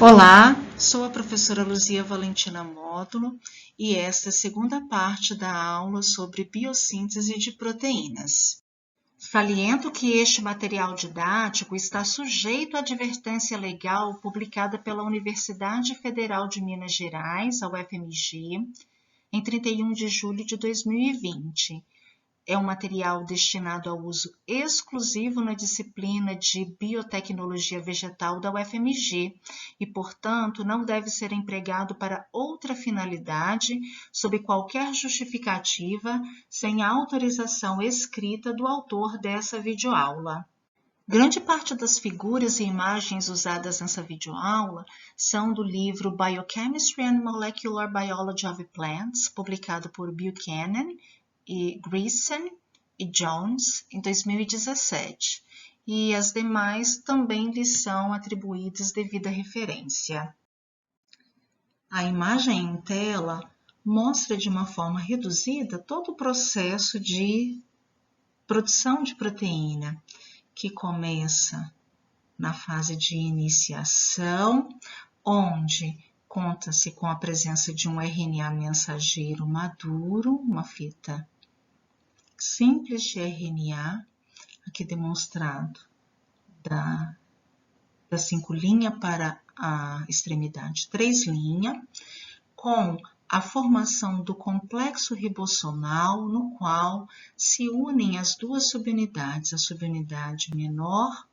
Olá, sou a professora Luzia Valentina Módulo e esta é a segunda parte da aula sobre biossíntese de proteínas. Saliento que este material didático está sujeito à advertência legal publicada pela Universidade Federal de Minas Gerais, a UFMG, em 31 de julho de 2020. É um material destinado ao uso exclusivo na disciplina de Biotecnologia Vegetal da UFMG e, portanto, não deve ser empregado para outra finalidade sob qualquer justificativa sem a autorização escrita do autor dessa videoaula. Grande parte das figuras e imagens usadas nessa videoaula são do livro Biochemistry and Molecular Biology of Plants, publicado por Buchanan e Greason e Jones em 2017, e as demais também lhes são atribuídas devida referência. A imagem em tela mostra de uma forma reduzida todo o processo de produção de proteína, que começa na fase de iniciação, onde conta-se com a presença de um RNA mensageiro maduro, uma fita simples de RNA, aqui demonstrado da 5' para a extremidade 3', com a formação do complexo ribossomal, no qual se unem as duas subunidades, a subunidade menor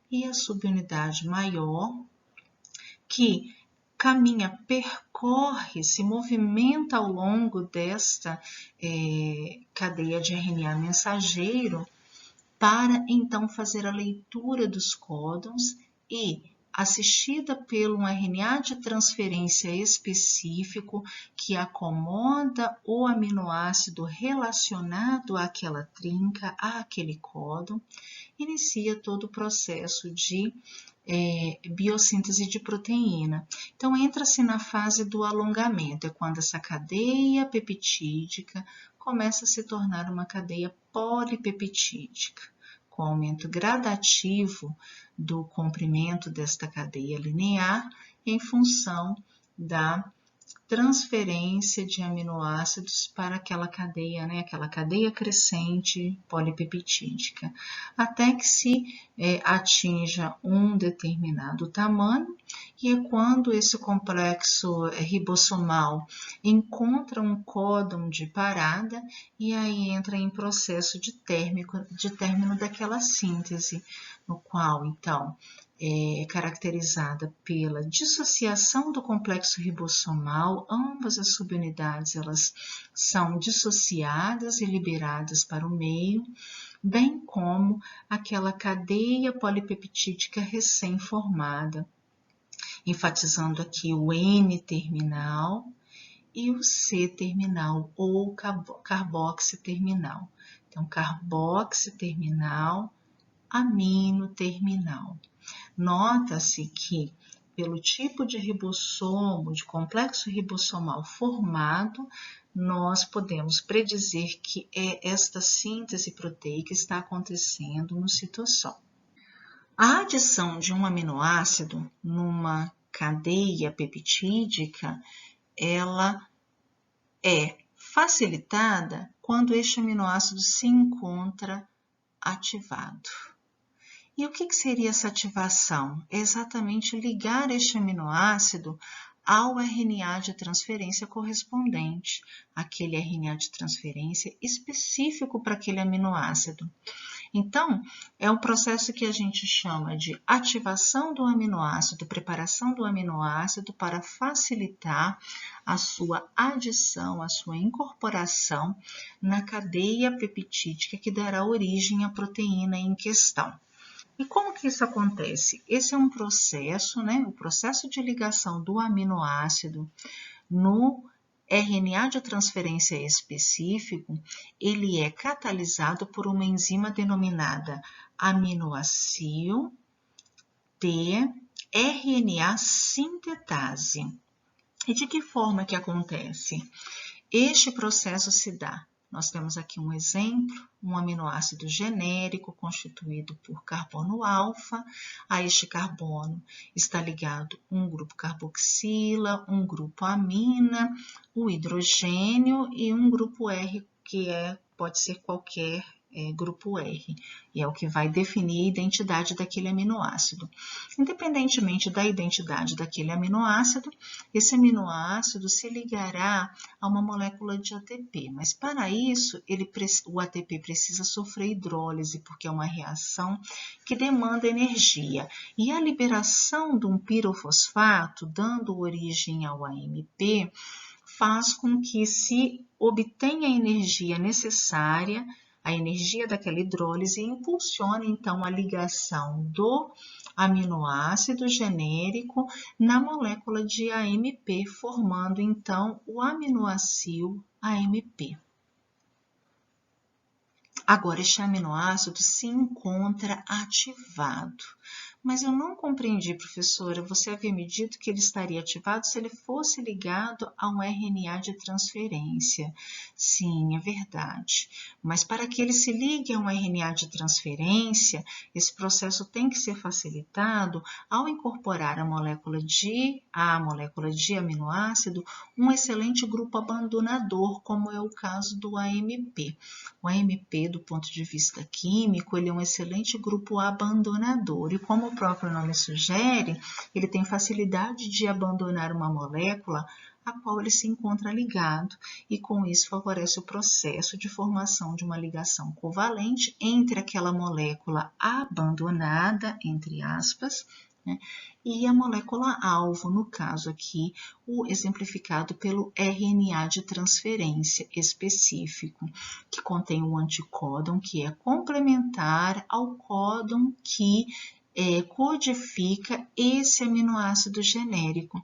e a subunidade maior, que caminha, percorre, se movimenta ao longo desta cadeia de RNA mensageiro para então fazer a leitura dos códons e, assistida por um RNA de transferência específico que acomoda o aminoácido relacionado àquela trinca, àquele códon, inicia todo o processo de biossíntese de proteína. Então, entra-se na fase do alongamento, é quando essa cadeia peptídica começa a se tornar uma cadeia polipeptídica, com aumento gradativo do comprimento desta cadeia linear em função da transferência de aminoácidos para aquela cadeia, aquela cadeia crescente polipeptídica, até que se atinja um determinado tamanho, e é quando esse complexo ribossomal encontra um códon de parada e aí entra em processo de término daquela síntese, no qual, então, é caracterizada pela dissociação do complexo ribossomal. Ambas as subunidades elas são dissociadas e liberadas para o meio, bem como aquela cadeia polipeptídica recém-formada, enfatizando aqui o N-terminal e o C-terminal ou carboxi-terminal. Então, carboxi-terminal, amino-terminal. Nota-se que, pelo tipo de ribossomo, de complexo ribossomal formado, nós podemos predizer que esta síntese proteica está acontecendo no citosol. A adição de um aminoácido numa cadeia peptídica, ela é facilitada quando este aminoácido se encontra ativado. E o que seria essa ativação? É exatamente ligar este aminoácido ao RNA de transferência correspondente, aquele RNA de transferência específico para aquele aminoácido. Então, é um processo que a gente chama de ativação do aminoácido, preparação do aminoácido para facilitar a sua adição, a sua incorporação na cadeia peptídica que dará origem à proteína em questão. E como que isso acontece? Esse é um processo, o processo de ligação do aminoácido no RNA de transferência específico, ele é catalisado por uma enzima denominada aminoácido tRNA sintetase. E de que forma que acontece? Este processo se dá Nós temos aqui um exemplo, um aminoácido genérico constituído por carbono alfa. A este carbono está ligado um grupo carboxila, um grupo amina, o hidrogênio e um grupo R, que pode ser qualquer grupo R, e é o que vai definir a identidade daquele aminoácido. Independentemente da identidade daquele aminoácido, esse aminoácido se ligará a uma molécula de ATP, mas para isso o ATP precisa sofrer hidrólise, porque é uma reação que demanda energia, e a liberação de um pirofosfato, dando origem ao AMP, faz com que se obtenha a energia necessária, a energia daquela hidrólise, e impulsiona então a ligação do aminoácido genérico na molécula de AMP, formando então o aminoácido AMP. Agora, este aminoácido se encontra ativado. Mas eu não compreendi, professora, você havia me dito que ele estaria ativado se ele fosse ligado a um RNA de transferência. Sim, é verdade. Mas para que ele se ligue a um RNA de transferência, esse processo tem que ser facilitado ao incorporar a molécula de aminoácido, um excelente grupo abandonador, como é o caso do AMP. O AMP, do ponto de vista químico, ele é um excelente grupo abandonador, e como o próprio nome sugere, ele tem facilidade de abandonar uma molécula a qual ele se encontra ligado, e com isso favorece o processo de formação de uma ligação covalente entre aquela molécula abandonada, entre aspas, né, e a molécula alvo, no caso aqui, o exemplificado pelo RNA de transferência específico, que contém um anticódon que é complementar ao códon que codifica esse aminoácido genérico.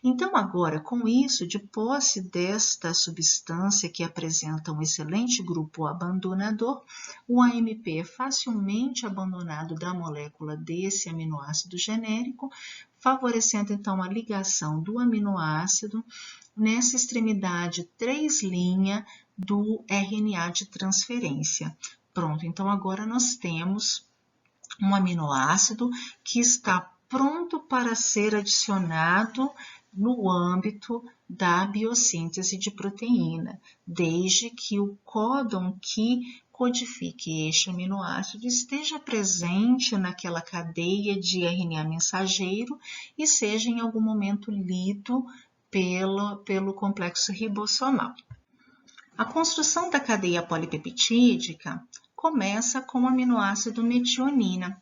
Então, agora, com isso, de posse desta substância que apresenta um excelente grupo abandonador, o AMP é facilmente abandonado da molécula desse aminoácido genérico, favorecendo então a ligação do aminoácido nessa extremidade 3' do RNA de transferência. Pronto, então agora nós temos um aminoácido que está pronto para ser adicionado no âmbito da biossíntese de proteína, desde que o códon que codifique este aminoácido esteja presente naquela cadeia de RNA mensageiro e seja em algum momento lido pelo complexo ribossomal. A construção da cadeia polipeptídica começa com o aminoácido metionina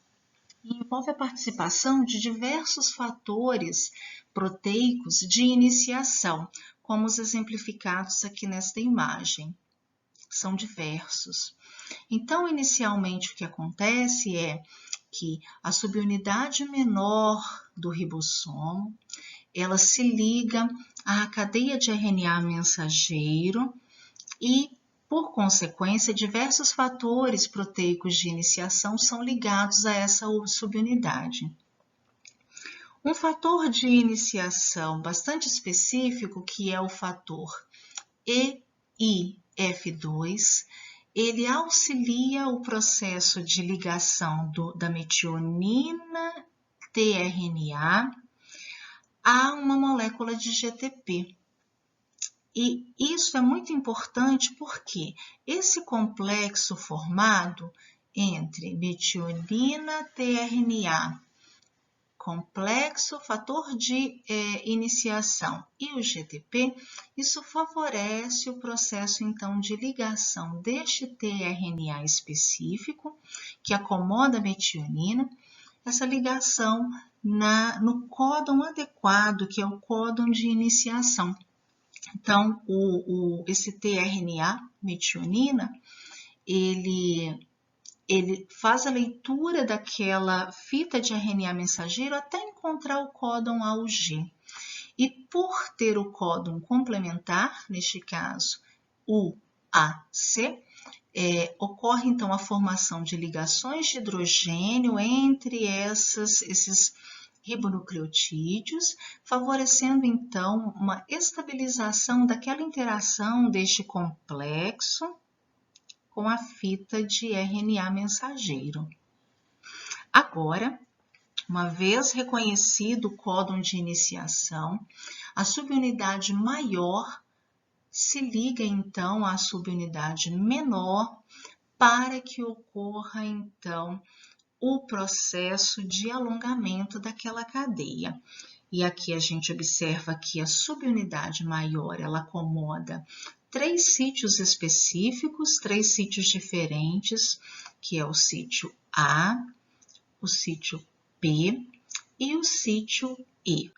e envolve a participação de diversos fatores proteicos de iniciação, como os exemplificados aqui nesta imagem. São diversos. Então, inicialmente, o que acontece é que a subunidade menor do ribossomo, ela se liga à cadeia de RNA mensageiro e, por consequência, diversos fatores proteicos de iniciação são ligados a essa subunidade. Um fator de iniciação bastante específico, que é o fator EIF2, ele auxilia o processo de ligação da metionina tRNA a uma molécula de GTP. E isso é muito importante porque esse complexo formado entre metionina tRNA, complexo, fator de iniciação e o GTP, isso favorece o processo então de ligação deste tRNA específico, que acomoda a metionina, essa ligação no códon adequado, que é o códon de iniciação. Então, esse tRNA, metionina, ele faz a leitura daquela fita de RNA mensageiro até encontrar o códon AUG. E por ter o códon complementar, neste caso, UAC, ocorre então a formação de ligações de hidrogênio entre esses ribonucleotídeos, favorecendo então uma estabilização daquela interação deste complexo com a fita de RNA mensageiro. Agora, uma vez reconhecido o códon de iniciação, a subunidade maior se liga então à subunidade menor para que ocorra então o processo de alongamento daquela cadeia. E aqui a gente observa que a subunidade maior, ela acomoda 3 sítios específicos, 3 sítios diferentes, que é o sítio A, o sítio P e o sítio E.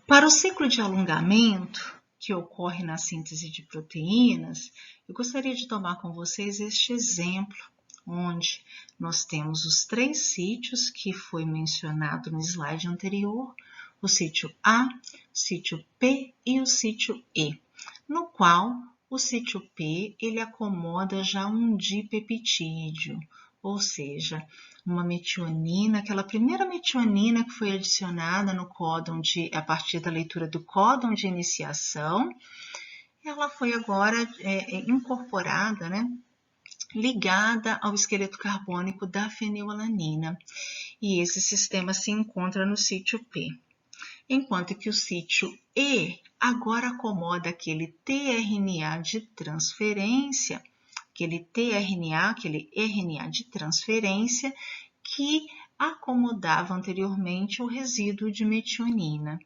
Para o ciclo de alongamento, que ocorre na síntese de proteínas, eu gostaria de tomar com vocês este exemplo, onde nós temos os 3 sítios que foi mencionado no slide anterior, o sítio A, o sítio P e o sítio E, no qual o sítio P ele acomoda já um dipeptídeo, ou seja, uma metionina, aquela primeira metionina que foi adicionada no códon a partir da leitura do códon de iniciação, ela foi agora incorporada, né, ligada ao esqueleto carbônico da fenilalanina. E esse sistema se encontra no sítio P. Enquanto que o sítio E agora acomoda aquele tRNA de transferência, aquele RNA de transferência que acomodava anteriormente o resíduo de metionina.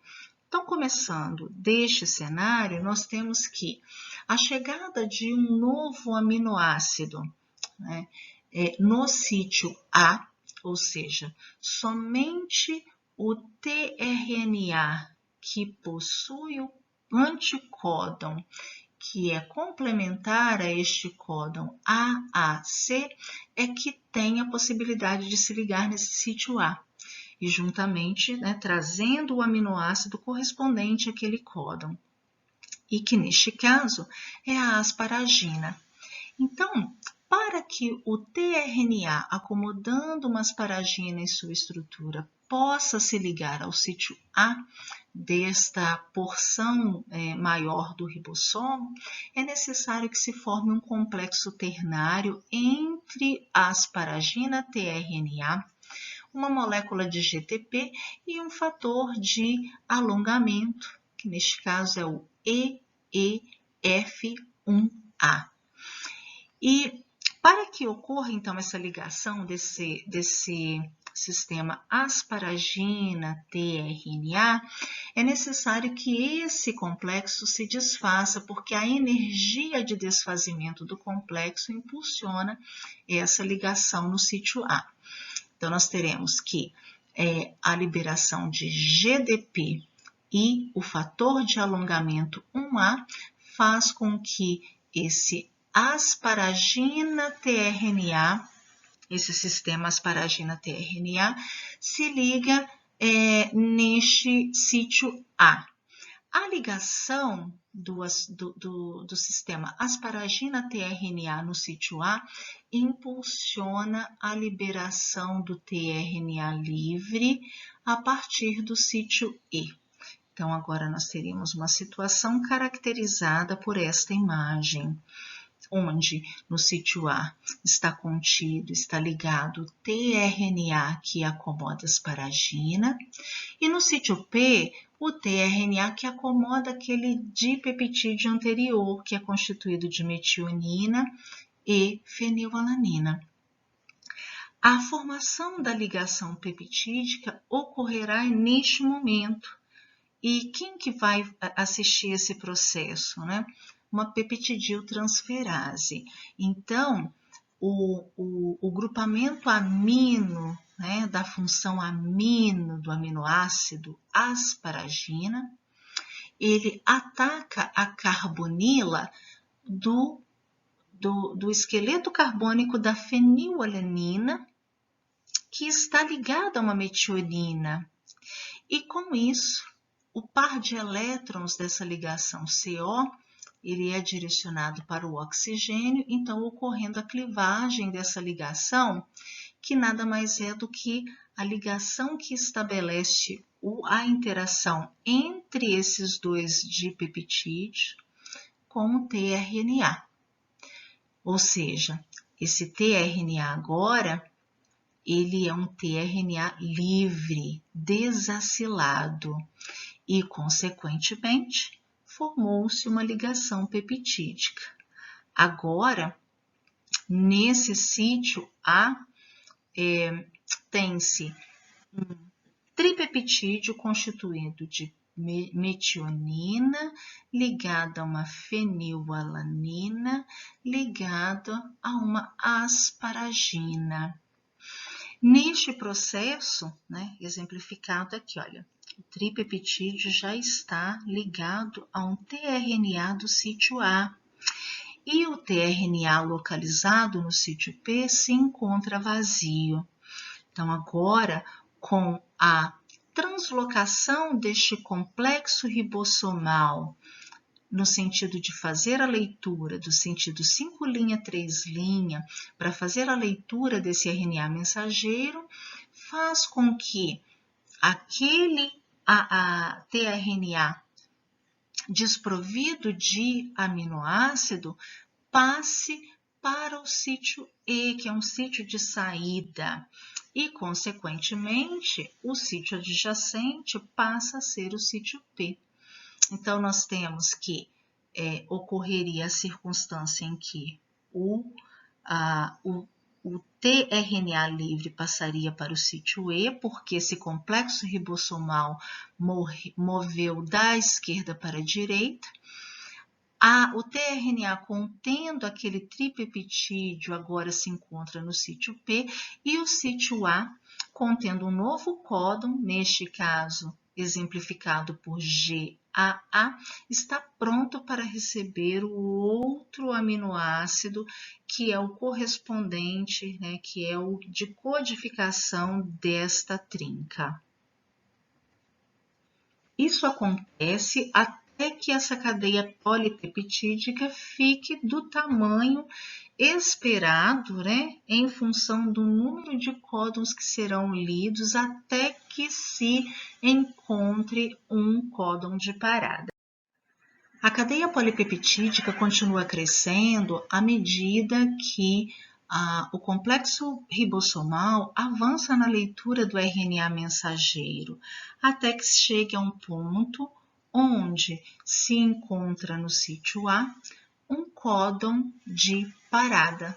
Então, começando deste cenário, nós temos que a chegada de um novo aminoácido, né, no sítio A, ou seja, somente o tRNA que possui o anticódon que é complementar a este códon AAC, é que tem a possibilidade de se ligar nesse sítio A, e juntamente, né, trazendo o aminoácido correspondente àquele códon, e que neste caso é a asparagina. Então, para que o tRNA, acomodando uma asparagina em sua estrutura, possa se ligar ao sítio A desta porção maior do ribossomo, é necessário que se forme um complexo ternário entre a asparagina tRNA, uma molécula de GTP e um fator de alongamento, que neste caso é o EEF1A. E para que ocorra então essa ligação desse sistema asparagina-tRNA, é necessário que esse complexo se desfaça, porque a energia de desfazimento do complexo impulsiona essa ligação no sítio A. Então, nós teremos que a liberação de GDP e o fator de alongamento 1A faz com que esse asparagina-tRNA, esse sistema asparagina-tRNA, se liga neste sítio A. A ligação do sistema asparagina-tRNA no sítio A impulsiona a liberação do tRNA livre a partir do sítio E. Então, agora nós teríamos uma situação caracterizada por esta imagem, onde no sítio A está ligado o tRNA que acomoda a asparagina, e no sítio P, o tRNA que acomoda aquele dipeptídeo anterior, que é constituído de metionina e fenilalanina. A formação da ligação peptídica ocorrerá neste momento. E quem que vai assistir esse processo, né? Uma peptidiltransferase. Então, o grupamento amino, né, da função amino do aminoácido asparagina, ele ataca a carbonila do esqueleto carbônico da fenilalanina, que está ligada a uma metionina. E com isso, o par de elétrons dessa ligação CO, ele é direcionado para o oxigênio, então ocorrendo a clivagem dessa ligação, que nada mais é do que a ligação que estabelece a interação entre esses dois dipeptídeos com o tRNA. Ou seja, esse tRNA agora, ele é um tRNA livre, desacilado e, consequentemente, formou-se uma ligação peptídica. Agora, nesse sítio A, tem-se um tripeptídeo constituído de metionina ligada a uma fenilalanina ligada a uma asparagina. Neste processo, exemplificado aqui, olha, o tripeptídeo já está ligado a um tRNA do sítio A e o tRNA localizado no sítio P se encontra vazio. Então, agora, com a translocação deste complexo ribossomal no sentido de fazer a leitura do sentido 5' 3' para fazer a leitura desse RNA mensageiro, faz com que aquele tRNA desprovido de aminoácido passe para o sítio E, que é um sítio de saída, e, consequentemente, o sítio adjacente passa a ser o sítio P. Então, nós temos que ocorreria a circunstância em que o tRNA livre passaria para o sítio E, porque esse complexo ribossomal moveu da esquerda para a direita. O tRNA contendo aquele tripeptídeo agora se encontra no sítio P e o sítio A contendo um novo códon, neste caso exemplificado por GAA, está pronto para receber o outro aminoácido que é o correspondente, que é o de codificação desta trinca. Isso acontece até que essa cadeia polipeptídica fique do tamanho esperado, em função do número de códons que serão lidos até que se encontre um códon de parada. A cadeia polipeptídica continua crescendo à medida que o complexo ribossomal avança na leitura do RNA mensageiro, até que chegue a um ponto onde se encontra no sítio A um códon de parada,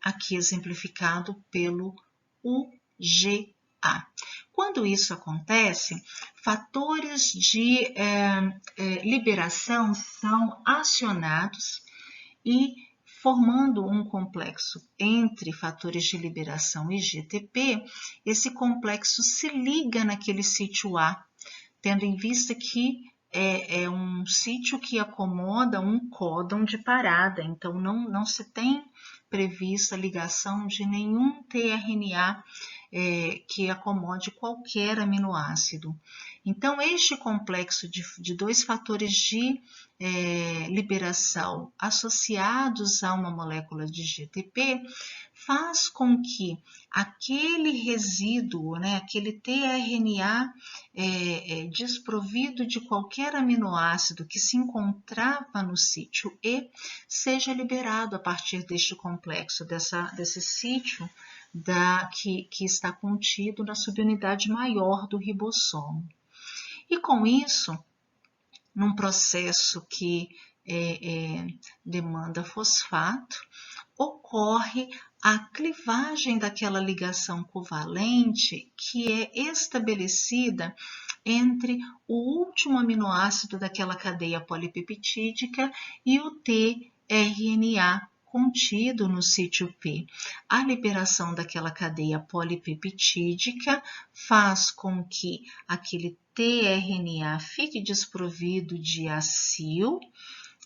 aqui exemplificado pelo UGA. Quando isso acontece, fatores de liberação são acionados e, formando um complexo entre fatores de liberação e GTP, esse complexo se liga naquele sítio A, tendo em vista que é um sítio que acomoda um códon de parada, então não se tem prevista a ligação de nenhum tRNA que acomode qualquer aminoácido. Então, este complexo de dois fatores de liberação associados a uma molécula de GTP faz com que aquele resíduo, aquele tRNA desprovido de qualquer aminoácido que se encontrava no sítio E, seja liberado a partir deste complexo, desse sítio que está contido na subunidade maior do ribossomo. E com isso, num processo que demanda fosfato, ocorre a clivagem daquela ligação covalente que é estabelecida entre o último aminoácido daquela cadeia polipeptídica e o tRNA contido no sítio P. A liberação daquela cadeia polipeptídica faz com que aquele tRNA fique desprovido de acil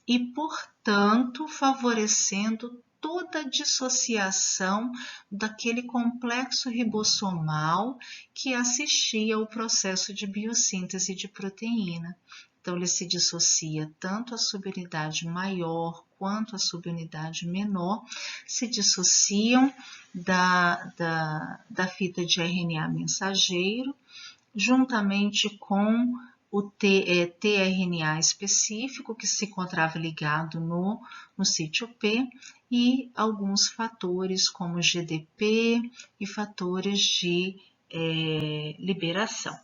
e, portanto, favorecendo toda a dissociação daquele complexo ribossomal que assistia ao processo de biossíntese de proteína. Então, ele se dissocia tanto a subunidade maior quanto a subunidade menor, se dissociam da fita de RNA mensageiro, juntamente com o tRNA específico, que se encontrava ligado no sítio P, e alguns fatores como GDP e fatores de liberação.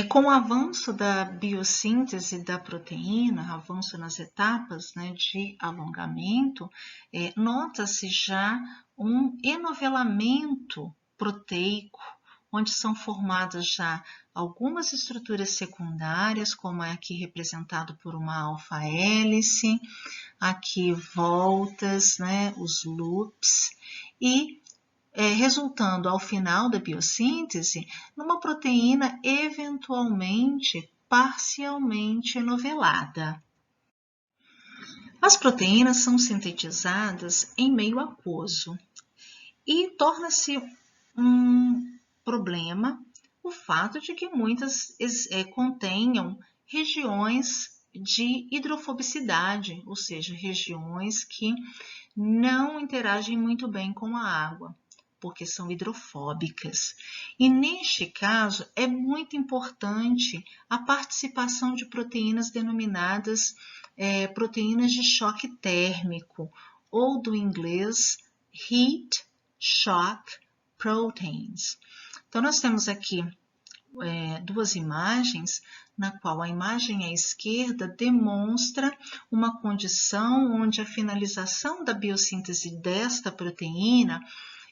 Com o avanço da biossíntese da proteína, avanço nas etapas, né, de alongamento, nota-se já um enovelamento proteico, onde são formadas já algumas estruturas secundárias, como é aqui representado por uma alfa-hélice, aqui voltas, né, os loops, e resultando ao final da biossíntese numa proteína eventualmente parcialmente enovelada. As proteínas são sintetizadas em meio aquoso e torna-se um problema o fato de que muitas contenham regiões de hidrofobicidade, ou seja, regiões que não interagem muito bem com a água, porque são hidrofóbicas. E neste caso é muito importante a participação de proteínas denominadas proteínas de choque térmico, ou do inglês Heat Shock Proteins. Então, nós temos aqui duas imagens, na qual a imagem à esquerda demonstra uma condição onde a finalização da biossíntese desta proteína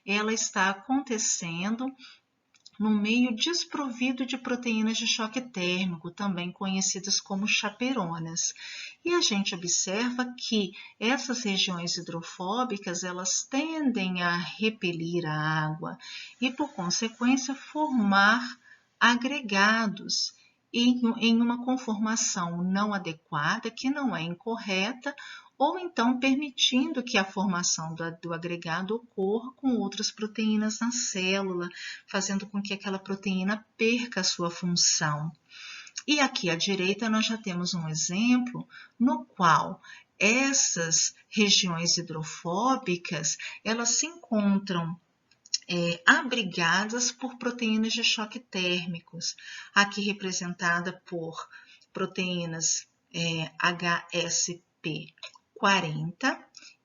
ela está acontecendo no meio desprovido de proteínas de choque térmico, também conhecidas como chaperonas. E a gente observa que essas regiões hidrofóbicas, elas tendem a repelir a água e, por consequência, formar agregados em uma conformação não adequada, que não é incorreta, ou então permitindo que a formação do agregado ocorra com outras proteínas na célula, fazendo com que aquela proteína perca a sua função. E aqui à direita nós já temos um exemplo no qual essas regiões hidrofóbicas, elas se encontram abrigadas por proteínas de choque térmicos, aqui representada por proteínas HSP40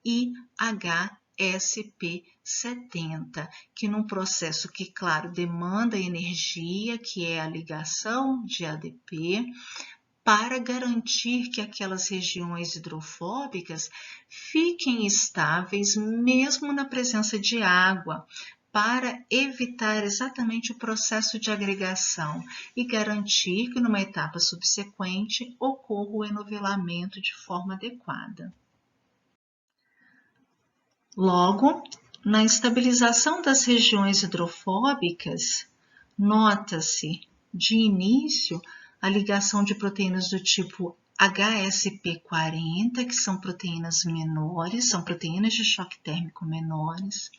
e HSP70, que num processo que, claro, demanda energia, que é a ligação de ADP, para garantir que aquelas regiões hidrofóbicas fiquem estáveis mesmo na presença de água, para evitar exatamente o processo de agregação e garantir que numa etapa subsequente ocorra o enovelamento de forma adequada. Logo, na estabilização das regiões hidrofóbicas, nota-se de início a ligação de proteínas do tipo HSP40, que são proteínas menores, são proteínas de choque térmico menores,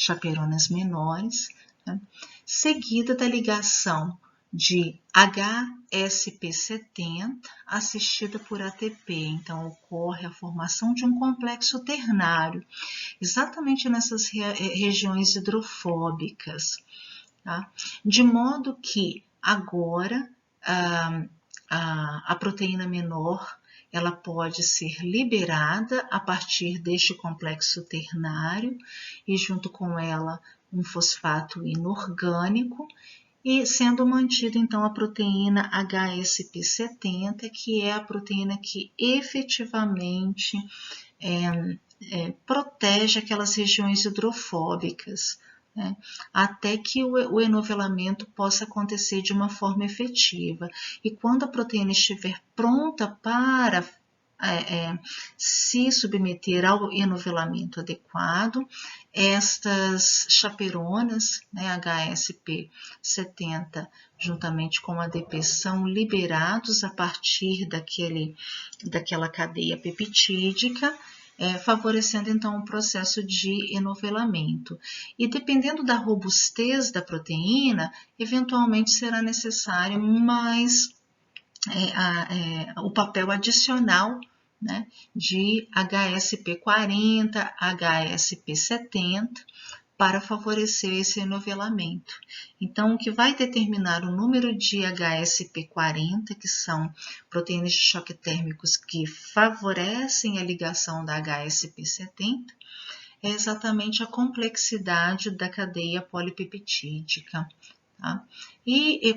chaperonas menores, né? Seguida da ligação de HSP70 assistida por ATP. Então, ocorre a formação de um complexo ternário, exatamente nessas regiões hidrofóbicas, tá? De modo que agora a proteína menor ela pode ser liberada a partir deste complexo ternário e junto com ela um fosfato inorgânico e sendo mantida então a proteína HSP70, que é a proteína que efetivamente protege aquelas regiões hidrofóbicas, né, até que o enovelamento possa acontecer de uma forma efetiva. E quando a proteína estiver pronta para se submeter ao enovelamento adequado, estas chaperonas, né, HSP70, juntamente com ADP, são liberados a partir daquela cadeia peptídica favorecendo então o processo de enovelamento. E dependendo da robustez da proteína, eventualmente será necessário mais o papel adicional, né, de HSP40, HSP70, para favorecer esse enovelamento. Então, o que vai determinar o número de HSP40, que são proteínas de choque térmicos que favorecem a ligação da HSP70, é exatamente a complexidade da cadeia polipeptídica. Tá? E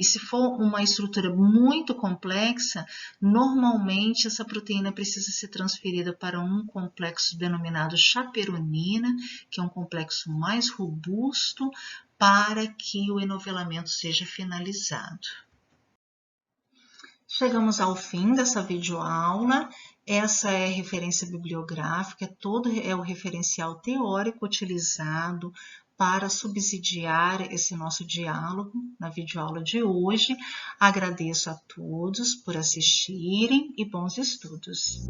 se for uma estrutura muito complexa, normalmente essa proteína precisa ser transferida para um complexo denominado chaperonina, que é um complexo mais robusto, para que o enovelamento seja finalizado. Chegamos ao fim dessa videoaula. Essa é a referência bibliográfica, todo é o referencial teórico utilizado para subsidiar esse nosso diálogo na videoaula de hoje. Agradeço a todos por assistirem e bons estudos.